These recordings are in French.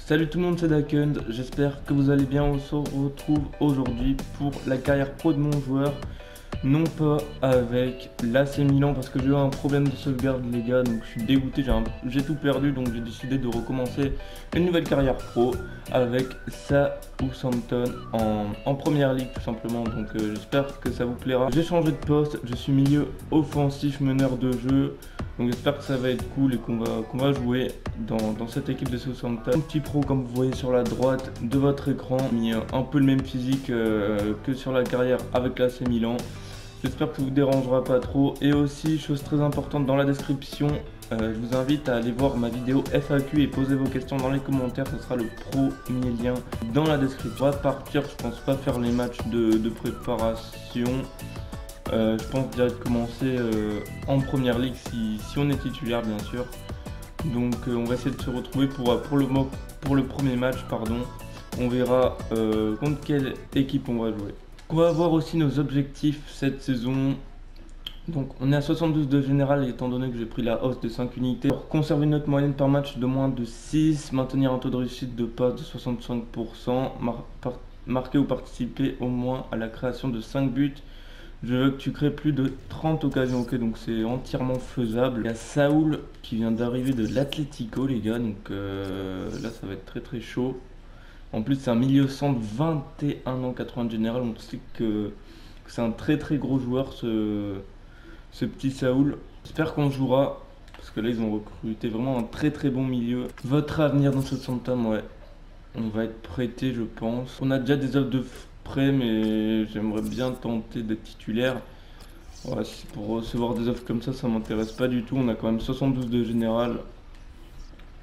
Salut tout le monde, c'est Dakund, j'espère que vous allez bien. On se retrouve aujourd'hui pour la carrière pro de mon joueur. Non pas avec l'AC Milan parce que j'ai eu un problème de sauvegarde les gars, donc je suis dégoûté, j'ai tout perdu, donc j'ai décidé de recommencer une nouvelle carrière pro avec Southampton en première ligue tout simplement. Donc j'espère que ça vous plaira. J'ai changé de poste, je suis milieu offensif, meneur de jeu. Donc j'espère que ça va être cool et qu'on va jouer dans cette équipe de Southampton. Un petit pro comme vous voyez sur la droite de votre écran, mis un peu le même physique que sur la carrière avec l'AC Milan. J'espère que ça vous dérangera pas trop. Et aussi, chose très importante dans la description, je vous invite à aller voir ma vidéo FAQ et poser vos questions dans les commentaires. Ce sera le premier lien dans la description. On va partir, je pense pas faire les matchs de préparation. Je pense direct commencer en première ligue si on est titulaire bien sûr. Donc on va essayer de se retrouver pour le premier match, pardon. On verra contre quelle équipe on va jouer. On va voir aussi nos objectifs cette saison. Donc on est à 72 de général étant donné que j'ai pris la hausse de 5 unités. Alors, conserver une note moyenne par match de moins de 6, maintenir un taux de réussite de passe de 65%, marquer ou participer au moins à la création de 5 buts. Je veux que tu crées plus de 30 occasions, ok, donc c'est entièrement faisable. Il y a Saúl qui vient d'arriver de l'Atlético les gars, donc là ça va être très très chaud. En plus c'est un milieu centre, 21 ans, 80 général, on sait que c'est un très très gros joueur ce petit Saúl. J'espère qu'on jouera, parce que là ils ont recruté vraiment un très très bon milieu. Votre avenir dans ce Southampton, ouais, on va être prêté je pense. On a déjà des offres de prêt, mais j'aimerais bien tenter d'être titulaire. Ouais, pour recevoir des offres comme ça m'intéresse pas du tout. On a quand même 72 de général.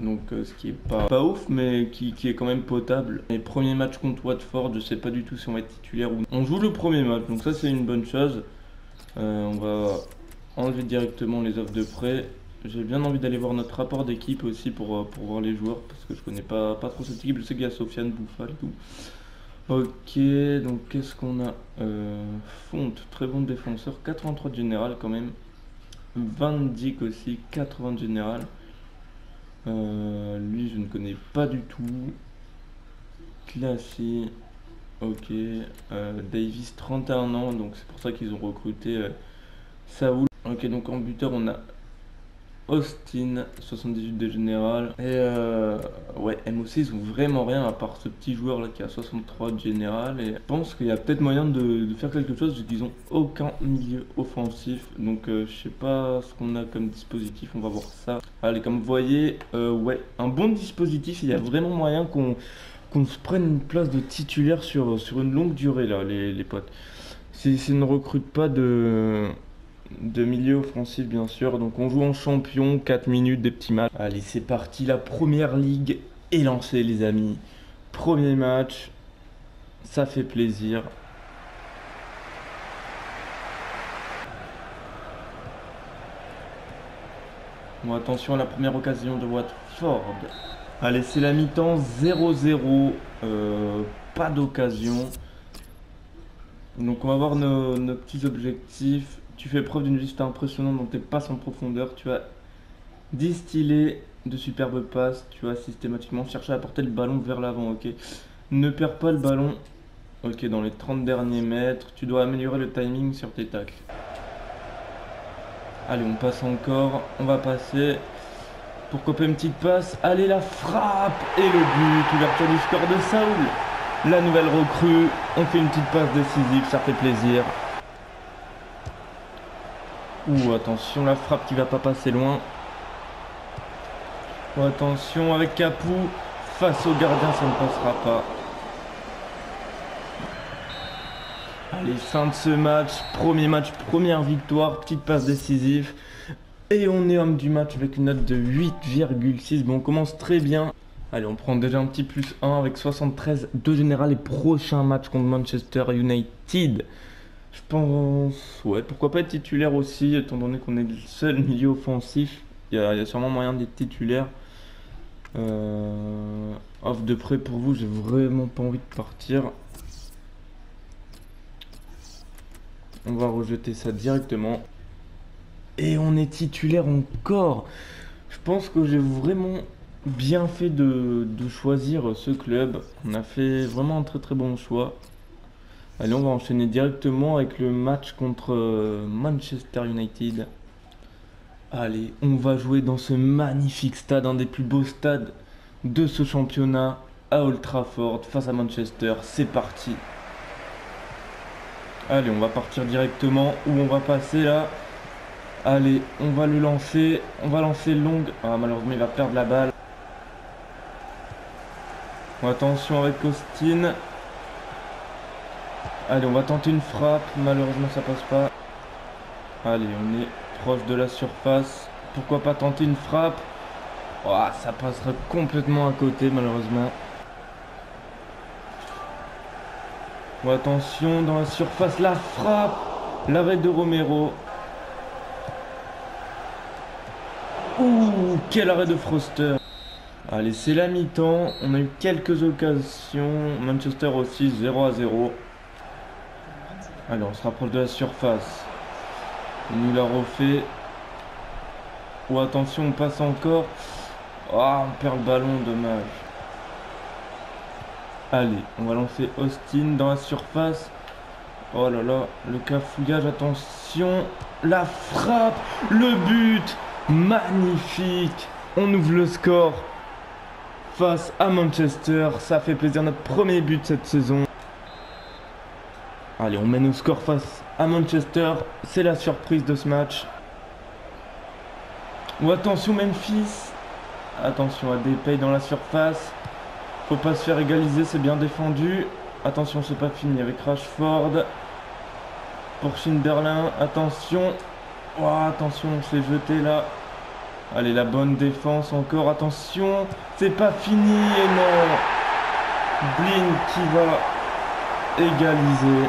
Donc ce qui est pas ouf, mais qui est quand même potable. Les premiers matchs contre Watford, je sais pas du tout si on va être titulaire ou non. On joue le premier match, donc ça c'est une bonne chose. On va enlever directement les offres de prêt. J'ai bien envie d'aller voir notre rapport d'équipe aussi pour voir les joueurs, parce que je connais pas trop cette équipe. Je sais qu'il y a Sofiane, Bouffal et tout. Ok, donc qu'est-ce qu'on a Font, très bon défenseur, 83 de général quand même. Van Dijk aussi, 80 de général. Lui, je ne connais pas du tout. Classy, ok. Davis, 31 ans, donc c'est pour ça qu'ils ont recruté Saúl. Ok, donc en buteur, on a Austin, 78 de général. Et ouais, MOC, ils ont vraiment rien à part ce petit joueur là qui a 63 de général. Et je pense qu'il y a peut-être moyen de faire quelque chose vu qu'ils ont aucun milieu offensif. Donc je sais pas ce qu'on a comme dispositif, on va voir ça. Allez, comme vous voyez, ouais, un bon dispositif. Il y a vraiment moyen qu'on se prenne une place de titulaire sur une longue durée là, les potes. S'ils ne recrutent pas de milieu offensif bien sûr. Donc on joue en champion, 4 minutes, des petits matchs. Allez, c'est parti, la première ligue est lancée les amis. Premier match, ça fait plaisir. Bon, attention à la première occasion de Watford. Allez, c'est la mi-temps, 0-0, pas d'occasion. Donc on va voir nos petits objectifs. Tu fais preuve d'une vitesse impressionnante dans tes passes en profondeur. Tu as distillé de superbes passes. Tu as systématiquement cherché à porter le ballon vers l'avant. Ok. Ne perds pas le ballon. Ok, dans les 30 derniers mètres. Tu dois améliorer le timing sur tes tacles. Allez, on passe encore. On va passer. Pourquoi pas une petite passe. Allez, la frappe. Et le but. Ouverture du score de Saúl. La nouvelle recrue. On fait une petite passe décisive. Ça fait plaisir. Ouh, attention, la frappe qui va pas passer loin. Oh, attention avec Capou. Face au gardien, ça ne passera pas. Allez, fin de ce match. Premier match, première victoire. Petite passe décisive. Et on est homme du match avec une note de 8,6. Bon, on commence très bien. Allez, on prend déjà un petit +1 avec 73 de général. Et prochain match contre Manchester United. Je pense, ouais, pourquoi pas être titulaire aussi, étant donné qu'on est le seul milieu offensif. Il y a sûrement moyen d'être titulaire. Offre de prêt pour vous, j'ai vraiment pas envie de partir. On va rejeter ça directement. Et on est titulaire encore. Je pense que j'ai vraiment bien fait de choisir ce club. On a fait vraiment un très très bon choix. Allez, on va enchaîner directement avec le match contre Manchester United. Allez, on va jouer dans ce magnifique stade, un des plus beaux stades de ce championnat, à Old Trafford, face à Manchester. C'est parti. Allez, on va partir directement. Où on va passer là? Allez, on va le lancer. On va lancer longue. Ah, malheureusement, il va perdre la balle. Bon, attention avec Austin. Allez, on va tenter une frappe. Malheureusement, ça passe pas. Allez, on est proche de la surface. Pourquoi pas tenter une frappe? Oh, ça passera complètement à côté, malheureusement. Bon, attention, dans la surface, la frappe. L'arrêt de Romero. Ouh, quel arrêt de Foster. Allez, c'est la mi-temps. On a eu quelques occasions. Manchester aussi, 0-0. Allez, on se rapproche de la surface. On nous l'a refait. Oh, attention, on passe encore. Ah, on perd le ballon, dommage. Allez, on va lancer Austin dans la surface. Oh là là, le cafouillage, attention. La frappe, le but. Magnifique. On ouvre le score face à Manchester. Ça fait plaisir, notre premier but cette saison. Allez, on mène au score face à Manchester. C'est la surprise de ce match. Oh, attention Memphis. Attention à Depay dans la surface. Faut pas se faire égaliser, c'est bien défendu. Attention, c'est pas fini avec Rashford. Pour Schinderlin, attention. Oh, attention, on s'est jeté là. Allez, la bonne défense encore. Attention, c'est pas fini et non. Blin qui va égaliser.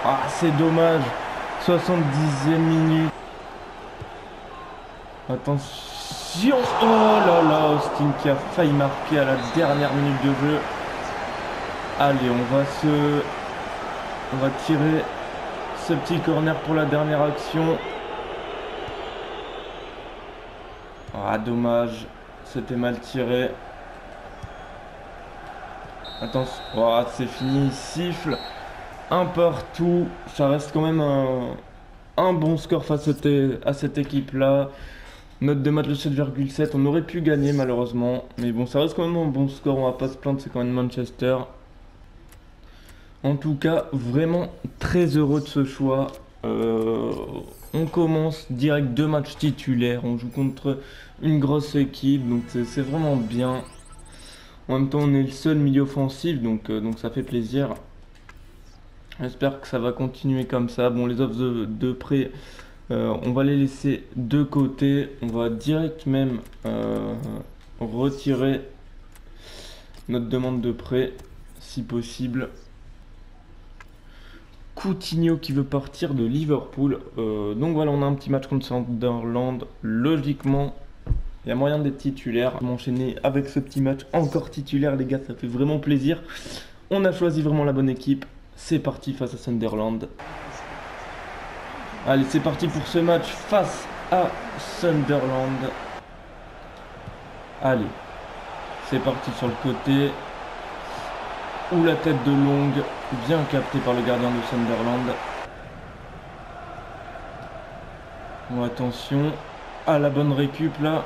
Ah, c'est dommage. 70e minute. Attention. Oh là là, Austin qui a failli marquer à la dernière minute de jeu. Allez, on va tirer ce petit corner pour la dernière action. Ah, dommage. C'était mal tiré. Attention. Oh, c'est fini. Il siffle. Un partout. Ça reste quand même un bon score face à cette équipe-là. Note de match de 7,7. On aurait pu gagner malheureusement. Mais bon, ça reste quand même un bon score. On va pas se plaindre. C'est quand même Manchester. En tout cas, vraiment très heureux de ce choix. On commence direct 2 matchs titulaires. On joue contre une grosse équipe. Donc c'est vraiment bien. En même temps, on est le seul milieu offensif. Donc ça fait plaisir. J'espère que ça va continuer comme ça. Bon, les offres de prêt, on va les laisser de côté. On va direct même retirer notre demande de prêt, si possible. Coutinho qui veut partir de Liverpool. Donc voilà, on a un petit match contre Sunderland. Logiquement, il y a moyen d'être titulaire. On va enchaîner avec ce petit match encore titulaire, les gars. Ça fait vraiment plaisir. On a choisi vraiment la bonne équipe. C'est parti face à Sunderland. Allez, c'est parti pour ce match face à Sunderland. Allez, c'est parti sur le côté. Ou la tête de Longue, bien capté par le gardien de Sunderland. Bon, attention à la bonne récup là.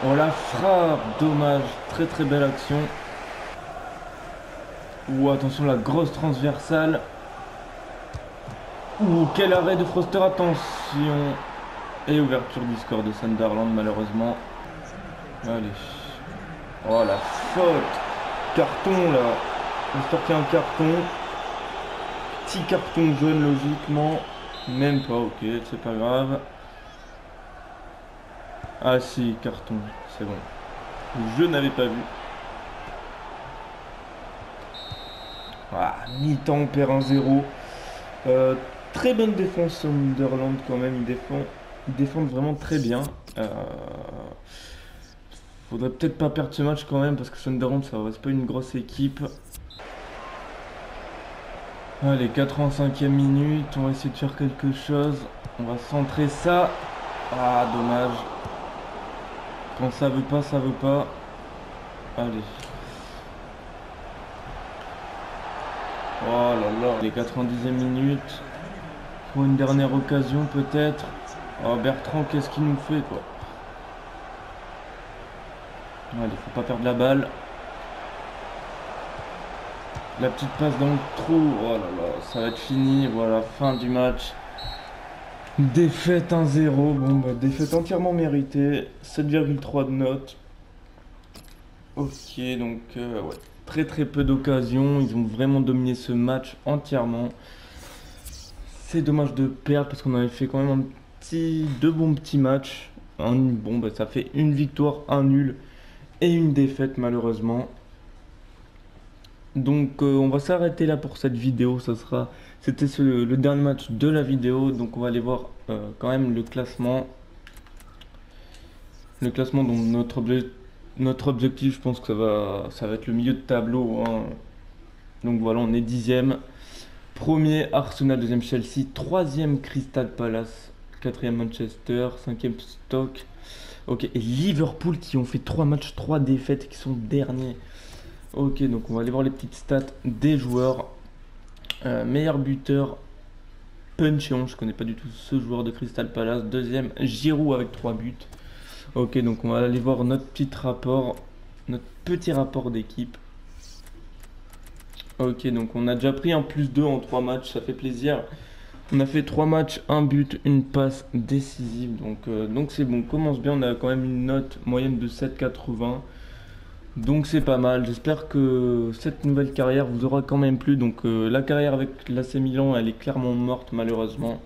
Oh, la frappe, dommage, très très belle action. Ou attention, la grosse transversale. Ouh, quel arrêt de Foster, attention. Et ouverture du score de Sunderland malheureusement. Allez. Oh la faute. Carton là. Foster qui a un carton. Petit carton jaune logiquement. Même pas, ok, c'est pas grave. Ah si, carton, c'est bon. Je n'avais pas vu. Ah, mi-temps, on perd 1-0. Très bonne défense Sunderland quand même. Ils défendent vraiment très bien. Faudrait peut-être pas perdre ce match quand même parce que Sunderland, ça reste pas une grosse équipe. Allez, 85e minute. On va essayer de faire quelque chose. On va centrer ça. Ah, dommage. Quand ça veut pas, ça veut pas. Allez. Oh là là, les 90e minutes. Pour une dernière occasion peut-être. Oh Bertrand, qu'est-ce qu'il nous fait quoi? Allez, faut pas perdre la balle. La petite passe dans le trou. Oh là là, ça va être fini. Voilà, fin du match. Défaite 1-0. Bon, bah, défaite entièrement méritée. 7,3 de note. Ok, donc ouais. Très très peu d'occasions. Ils ont vraiment dominé ce match entièrement. C'est dommage de perdre parce qu'on avait fait quand même deux bons petits matchs. Bon, bah, ça fait une victoire, un nul et une défaite malheureusement. Donc on va s'arrêter là pour cette vidéo. C'était le dernier match de la vidéo. Donc on va aller voir quand même le classement. Le classement, donc notre objectif, je pense que ça va être le milieu de tableau, hein. Donc voilà, on est 10e. Premier Arsenal, deuxième Chelsea, troisième Crystal Palace, quatrième Manchester, cinquième Stoke. Ok, et Liverpool qui ont fait 3 matchs, 3 défaites et qui sont derniers. Ok, donc on va aller voir les petites stats des joueurs. Meilleur buteur, Puncheon, je connais pas du tout ce joueur de Crystal Palace. Deuxième, Giroud avec 3 buts. Ok, donc on va aller voir notre petit rapport d'équipe. Ok, donc on a déjà pris un +2 en 3 matchs, ça fait plaisir. On a fait 3 matchs, un but, une passe décisive, donc c'est bon, on commence bien, on a quand même une note moyenne de 7,80. Donc c'est pas mal, j'espère que cette nouvelle carrière vous aura quand même plu. Donc la carrière avec l'AC Milan, elle est clairement morte malheureusement.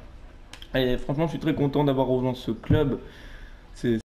Et franchement, je suis très content d'avoir rejoint ce club. C'est